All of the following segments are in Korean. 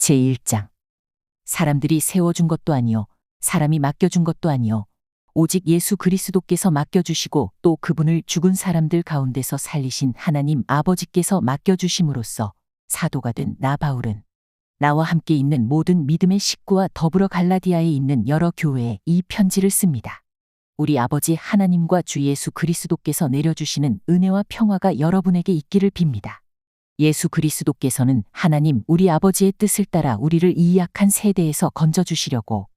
제1장. 사람들이 세워준 것도 아니요 사람이 맡겨준 것도 아니요 오직 예수 그리스도께서 맡겨주시고 또 그분을 죽은 사람들 가운데서 살리신 하나님 아버지께서 맡겨주심으로써 사도가 된 나 바울은 나와 함께 있는 모든 믿음의 식구와 더불어 갈라디아에 있는 여러 교회에 이 편지를 씁니다. 우리 아버지 하나님과 주 예수 그리스도께서 내려주시는 은혜와 평화가 여러분에게 있기를 빕니다. 예수 그리스도께서는 하나님 우리 아버지의 뜻을 따라 우리를 이 약한 세대에서 건져주시려고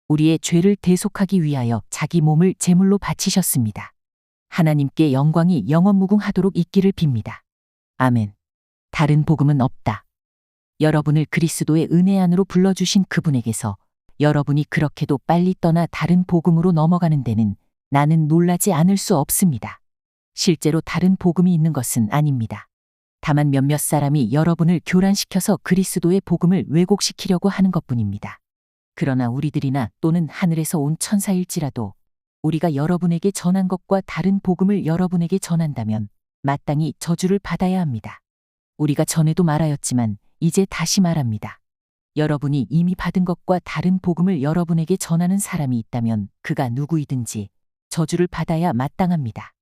우리의 죄를 대속하기 위하여 자기 몸을 제물로 바치셨습니다. 하나님께 영광이 영원무궁하도록 있기를 빕니다. 아멘. 다른 복음은 없다. 여러분을 그리스도의 은혜 안으로 불러주신 그분에게서 여러분이 그렇게도 빨리 떠나 다른 복음으로 넘어가는 데는 나는 놀라지 않을 수 없습니다. 실제로 다른 복음이 있는 것은 아닙니다. 다만 몇몇 사람이 여러분을 교란시켜서 그리스도의 복음을 왜곡시키려고 하는 것뿐입니다. 그러나 우리들이나 또는 하늘에서 온 천사일지라도 우리가 여러분에게 전한 것과 다른 복음을 여러분에게 전한다면 마땅히 저주를 받아야 합니다. 우리가 전에도 말하였지만 이제 다시 말합니다. 여러분이 이미 받은 것과 다른 복음을 여러분에게 전하는 사람이 있다면 그가 누구이든지 저주를 받아야 마땅합니다.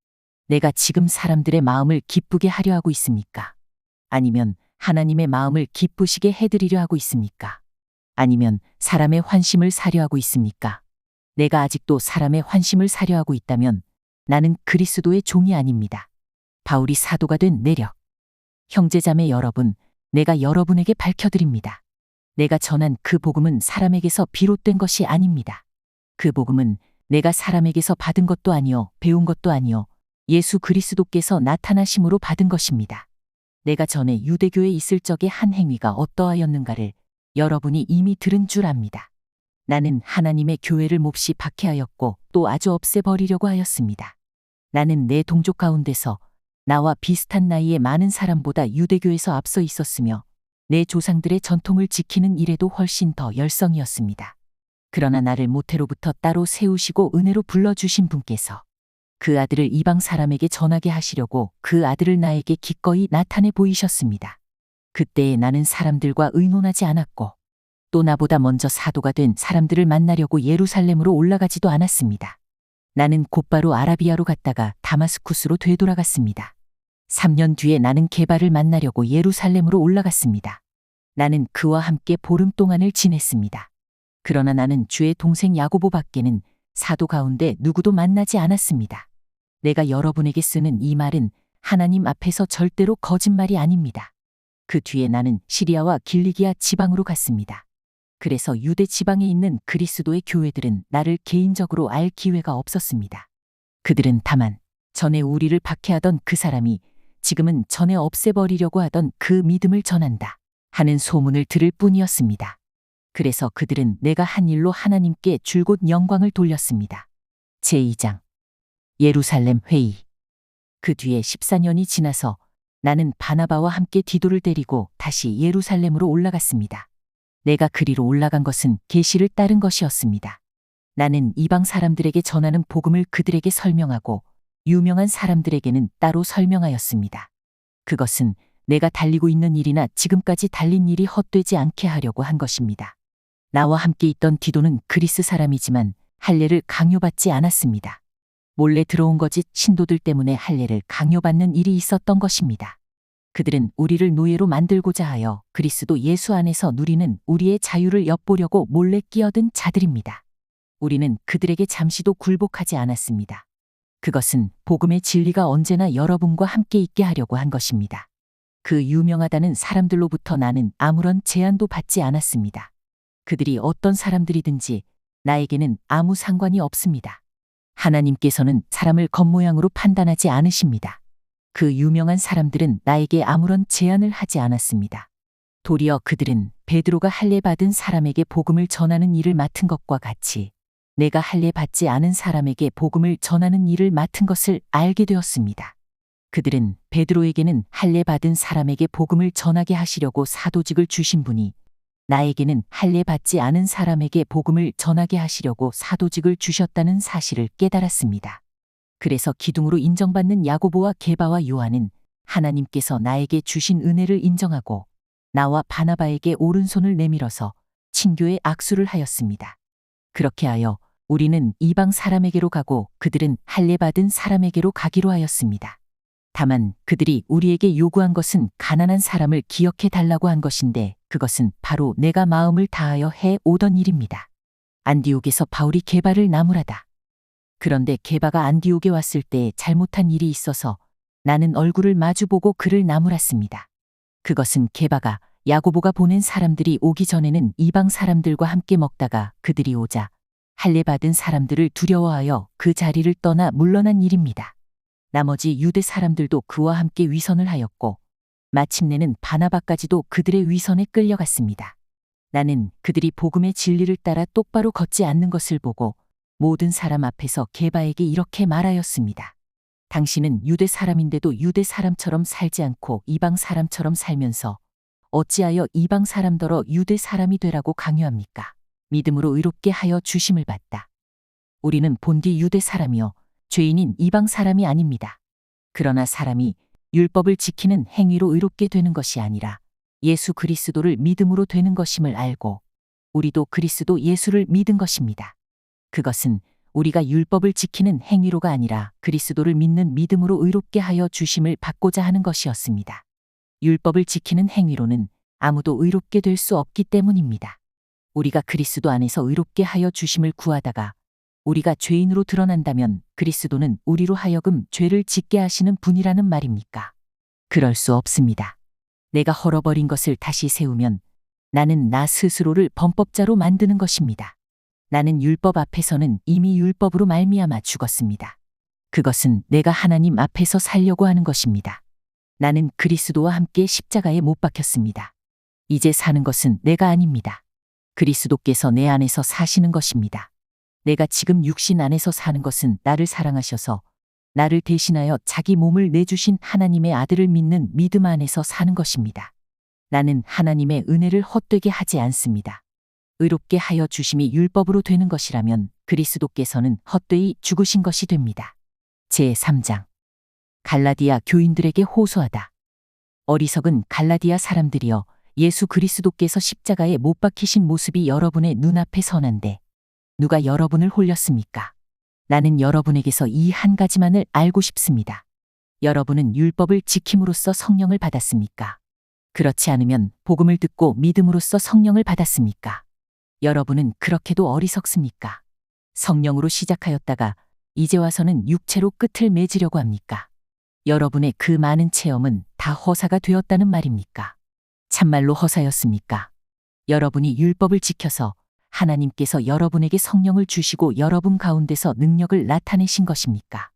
내가 지금 사람들의 마음을 기쁘게 하려 하고 있습니까? 아니면 하나님의 마음을 기쁘시게 해드리려 하고 있습니까? 아니면 사람의 환심을 사려 하고 있습니까? 내가 아직도 사람의 환심을 사려 하고 있다면 나는 그리스도의 종이 아닙니다. 바울이 사도가 된 내력. 형제자매 여러분, 내가 여러분에게 밝혀드립니다. 내가 전한 그 복음은 사람에게서 비롯된 것이 아닙니다. 그 복음은 내가 사람에게서 받은 것도 아니요 배운 것도 아니요 예수 그리스도께서 나타나심으로 받은 것입니다. 내가 전에 유대교에 있을 적의 한 행위가 어떠하였는가를 여러분이 이미 들은 줄 압니다. 나는 하나님의 교회를 몹시 박해하였고 또 아주 없애버리려고 하였습니다. 나는 내 동족 가운데서 나와 비슷한 나이의 많은 사람보다 유대교에서 앞서 있었으며 내 조상들의 전통을 지키는 일에도 훨씬 더 열성이었습니다. 그러나 나를 모태로부터 따로 세우시고 은혜로 불러주신 분께서 그 아들을 이방 사람에게 전하게 하시려고 그 아들을 나에게 기꺼이 나타내 보이셨습니다. 그때에 나는 사람들과 의논하지 않았고 또 나보다 먼저 사도가 된 사람들을 만나려고 예루살렘으로 올라가지도 않았습니다. 나는 곧바로 아라비아로 갔다가 다마스쿠스로 되돌아갔습니다. 3년 뒤에 나는 게바를 만나려고 예루살렘으로 올라갔습니다. 나는 그와 함께 보름 동안을 지냈습니다. 그러나 나는 주의 동생 야고보 밖에는 사도 가운데 누구도 만나지 않았습니다. 내가 여러분에게 쓰는 이 말은 하나님 앞에서 절대로 거짓말이 아닙니다. 그 뒤에 나는 시리아와 길리기아 지방으로 갔습니다. 그래서 유대 지방에 있는 그리스도의 교회들은 나를 개인적으로 알 기회가 없었습니다. 그들은 다만 전에 우리를 박해하던 그 사람이 지금은 전에 없애버리려고 하던 그 믿음을 전한다 하는 소문을 들을 뿐이었습니다. 그래서 그들은 내가 한 일로 하나님께 줄곧 영광을 돌렸습니다. 제2장. 예루살렘 회의. 그 뒤에 14년이 지나서 나는 바나바와 함께 디도를 데리고 다시 예루살렘으로 올라갔습니다. 내가 그리로 올라간 것은 계시를 따른 것이었습니다. 나는 이방 사람들에게 전하는 복음을 그들에게 설명하고 유명한 사람들에게는 따로 설명하였습니다. 그것은 내가 달리고 있는 일이나 지금까지 달린 일이 헛되지 않게 하려고 한 것입니다. 나와 함께 있던 디도는 그리스 사람이지만 할례를 강요받지 않았습니다. 몰래 들어온 거짓 신도들 때문에 할례를 강요받는 일이 있었던 것입니다. 그들은 우리를 노예로 만들고자 하여 그리스도 예수 안에서 누리는 우리의 자유를 엿보려고 몰래 끼어든 자들입니다. 우리는 그들에게 잠시도 굴복하지 않았습니다. 그것은 복음의 진리가 언제나 여러분과 함께 있게 하려고 한 것입니다. 그 유명하다는 사람들로부터 나는 아무런 제한도 받지 않았습니다. 그들이 어떤 사람들이든지 나에게는 아무 상관이 없습니다. 하나님께서는 사람을 겉모양으로 판단하지 않으십니다. 그 유명한 사람들은 나에게 아무런 제한을 하지 않았습니다. 도리어 그들은 베드로가 할례 받은 사람에게 복음을 전하는 일을 맡은 것과 같이 내가 할례 받지 않은 사람에게 복음을 전하는 일을 맡은 것을 알게 되었습니다. 그들은 베드로에게는 할례 받은 사람에게 복음을 전하게 하시려고 사도직을 주신 분이 나에게는 할례 받지 않은 사람에게 복음을 전하게 하시려고 사도직을 주셨다는 사실을 깨달았습니다. 그래서 기둥으로 인정받는 야고보와 게바와 요한은 하나님께서 나에게 주신 은혜를 인정하고 나와 바나바에게 오른손을 내밀어서 친교의 악수를 하였습니다. 그렇게 하여 우리는 이방 사람에게로 가고 그들은 할례 받은 사람에게로 가기로 하였습니다. 다만 그들이 우리에게 요구한 것은 가난한 사람을 기억해 달라고 한 것인데 그것은 바로 내가 마음을 다하여 해 오던 일입니다. 안디옥에서 바울이 게바를 나무라다. 그런데 게바가 안디옥에 왔을 때 잘못한 일이 있어서 나는 얼굴을 마주보고 그를 나무랐습니다. 그것은 게바가 야고보가 보낸 사람들이 오기 전에는 이방 사람들과 함께 먹다가 그들이 오자 할례 받은 사람들을 두려워하여 그 자리를 떠나 물러난 일입니다. 나머지 유대 사람들도 그와 함께 위선을 하였고 마침내는 바나바까지도 그들의 위선에 끌려갔습니다. 나는 그들이 복음의 진리를 따라 똑바로 걷지 않는 것을 보고 모든 사람 앞에서 게바에게 이렇게 말하였습니다. 당신은 유대 사람인데도 유대 사람처럼 살지 않고 이방 사람처럼 살면서 어찌하여 이방 사람더러 유대 사람이 되라고 강요합니까? 믿음으로 의롭게 하여 주심을 받다. 우리는 본디 유대 사람이요 죄인인 이방 사람이 아닙니다. 그러나 사람이 율법을 지키는 행위로 의롭게 되는 것이 아니라 예수 그리스도를 믿음으로 되는 것임을 알고 우리도 그리스도 예수를 믿은 것입니다. 그것은 우리가 율법을 지키는 행위로가 아니라 그리스도를 믿는 믿음으로 의롭게 하여 주심을 받고자 하는 것이었습니다. 율법을 지키는 행위로는 아무도 의롭게 될 수 없기 때문입니다. 우리가 그리스도 안에서 의롭게 하여 주심을 구하다가 우리가 죄인으로 드러난다면 그리스도는 우리로 하여금 죄를 짓게 하시는 분이라는 말입니까? 그럴 수 없습니다. 내가 헐어버린 것을 다시 세우면 나는 나 스스로를 범법자로 만드는 것입니다. 나는 율법 앞에서는 이미 율법으로 말미암아 죽었습니다. 그것은 내가 하나님 앞에서 살려고 하는 것입니다. 나는 그리스도와 함께 십자가에 못 박혔습니다. 이제 사는 것은 내가 아닙니다. 그리스도께서 내 안에서 사시는 것입니다. 내가 지금 육신 안에서 사는 것은 나를 사랑하셔서 나를 대신하여 자기 몸을 내주신 하나님의 아들을 믿는 믿음 안에서 사는 것입니다. 나는 하나님의 은혜를 헛되게 하지 않습니다. 의롭게 하여 주심이 율법으로 되는 것이라면 그리스도께서는 헛되이 죽으신 것이 됩니다. 제3장 갈라디아 교인들에게 호소하다. 어리석은 갈라디아 사람들이여 예수 그리스도께서 십자가에 못 박히신 모습이 여러분의 눈앞에 선한데 누가 여러분을 홀렸습니까? 나는 여러분에게서 이 한 가지만을 알고 싶습니다. 여러분은 율법을 지킴으로써 성령을 받았습니까? 그렇지 않으면 복음을 듣고 믿음으로써 성령을 받았습니까? 여러분은 그렇게도 어리석습니까? 성령으로 시작하였다가 이제 와서는 육체로 끝을 맺으려고 합니까? 여러분의 그 많은 체험은 다 허사가 되었다는 말입니까? 참말로 허사였습니까? 여러분이 율법을 지켜서 하나님께서 여러분에게 성령을 주시고 여러분 가운데서 능력을 나타내신 것입니까?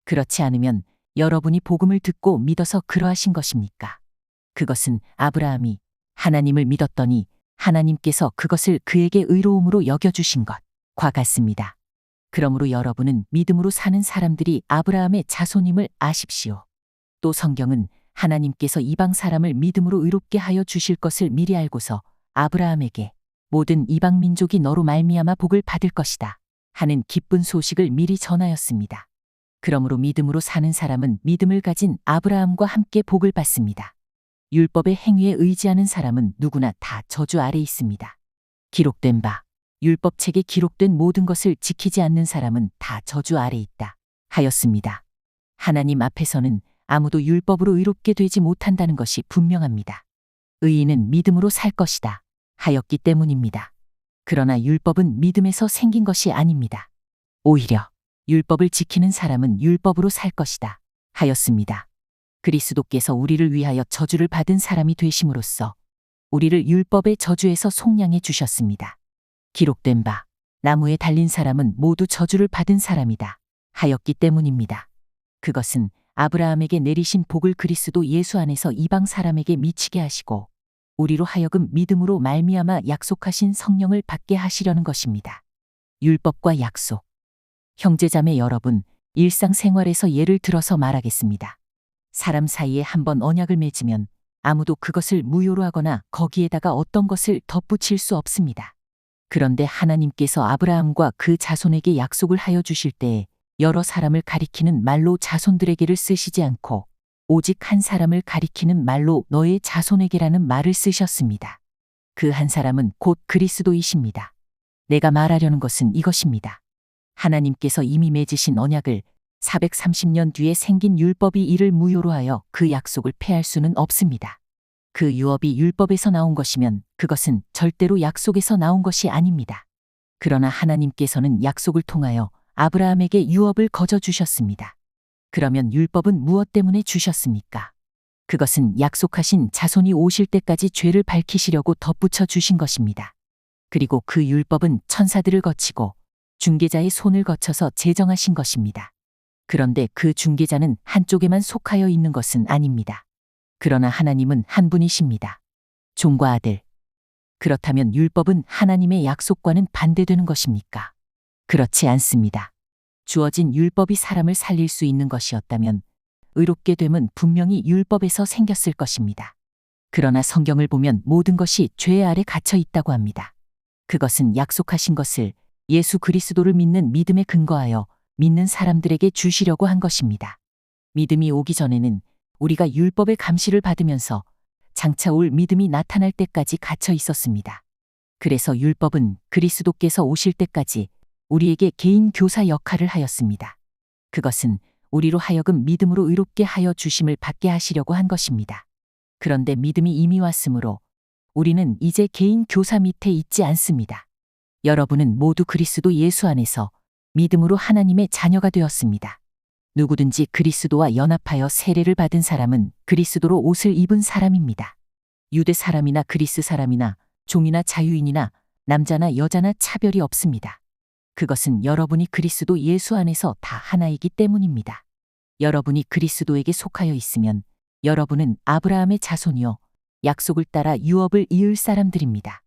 그렇지 않으면 여러분이 복음을 듣고 믿어서 그러하신 것입니까? 그것은 아브라함이 하나님을 믿었더니 하나님께서 그것을 그에게 의로움으로 여겨주신 것과 같습니다. 그러므로 여러분은 믿음으로 사는 사람들이 아브라함의 자손임을 아십시오. 또 성경은 하나님께서 이방 사람을 믿음으로 의롭게 하여 주실 것을 미리 알고서 아브라함에게 모든 이방 민족이 너로 말미암아 복을 받을 것이다 하는 기쁜 소식을 미리 전하였습니다. 그러므로 믿음으로 사는 사람은 믿음을 가진 아브라함과 함께 복을 받습니다. 율법의 행위에 의지하는 사람은 누구나 다 저주 아래 있습니다. 기록된 바 율법책에 기록된 모든 것을 지키지 않는 사람은 다 저주 아래 있다 하였습니다. 하나님 앞에서는 아무도 율법으로 의롭게 되지 못한다는 것이 분명합니다. 의인은 믿음으로 살 것이다 하였기 때문입니다. 그러나 율법은 믿음에서 생긴 것이 아닙니다. 오히려 율법을 지키는 사람은 율법으로 살 것이다 하였습니다. 그리스도께서 우리를 위하여 저주를 받은 사람이 되심으로써 우리를 율법의 저주에서 속량해 주셨습니다. 기록된 바 나무에 달린 사람은 모두 저주를 받은 사람이다 하였기 때문입니다. 그것은 아브라함에게 내리신 복을 그리스도 예수 안에서 이방 사람에게 미치게 하시고 우리로 하여금 믿음으로 말미암아 약속하신 성령을 받게 하시려는 것입니다. 율법과 약속. 형제자매 여러분, 일상생활에서 예를 들어서 말하겠습니다. 사람 사이에 한번 언약을 맺으면 아무도 그것을 무효로 하거나 거기에다가 어떤 것을 덧붙일 수 없습니다. 그런데 하나님께서 아브라함과 그 자손에게 약속을 하여 주실 때에 여러 사람을 가리키는 말로 자손들에게를 쓰시지 않고 오직 한 사람을 가리키는 말로 너의 자손에게라는 말을 쓰셨습니다. 그 한 사람은 곧 그리스도이십니다. 내가 말하려는 것은 이것입니다. 하나님께서 이미 맺으신 언약을 430년 뒤에 생긴 율법이 이를 무효로 하여 그 약속을 폐할 수는 없습니다. 그 유업이 율법에서 나온 것이면 그것은 절대로 약속에서 나온 것이 아닙니다. 그러나 하나님께서는 약속을 통하여 아브라함에게 유업을 거저 주셨습니다. 그러면 율법은 무엇 때문에 주셨습니까? 그것은 약속하신 자손이 오실 때까지 죄를 밝히시려고 덧붙여 주신 것입니다. 그리고 그 율법은 천사들을 거치고 중개자의 손을 거쳐서 제정하신 것입니다. 그런데 그 중개자는 한쪽에만 속하여 있는 것은 아닙니다. 그러나 하나님은 한 분이십니다. 종과 아들. 그렇다면 율법은 하나님의 약속과는 반대되는 것입니까? 그렇지 않습니다. 주어진 율법이 사람을 살릴 수 있는 것이었다면 의롭게 됨은 분명히 율법에서 생겼을 것입니다. 그러나 성경을 보면 모든 것이 죄 아래 갇혀 있다고 합니다. 그것은 약속하신 것을 예수 그리스도를 믿는 믿음에 근거하여 믿는 사람들에게 주시려고 한 것입니다. 믿음이 오기 전에는 우리가 율법의 감시를 받으면서 장차 올 믿음이 나타날 때까지 갇혀 있었습니다. 그래서 율법은 그리스도께서 오실 때까지 우리에게 개인 교사 역할을 하였습니다. 그것은 우리로 하여금 믿음으로 의롭게 하여 주심을 받게 하시려고 한 것입니다. 그런데 믿음이 이미 왔으므로 우리는 이제 개인 교사 밑에 있지 않습니다. 여러분은 모두 그리스도 예수 안에서 믿음으로 하나님의 자녀가 되었습니다. 누구든지 그리스도와 연합하여 세례를 받은 사람은 그리스도로 옷을 입은 사람입니다. 유대 사람이나 그리스 사람이나 종이나 자유인이나 남자나 여자나 차별이 없습니다. 그것은 여러분이 그리스도 예수 안에서 다 하나이기 때문입니다. 여러분이 그리스도에게 속하여 있으면 여러분은 아브라함의 자손이요 약속을 따라 유업을 이을 사람들입니다.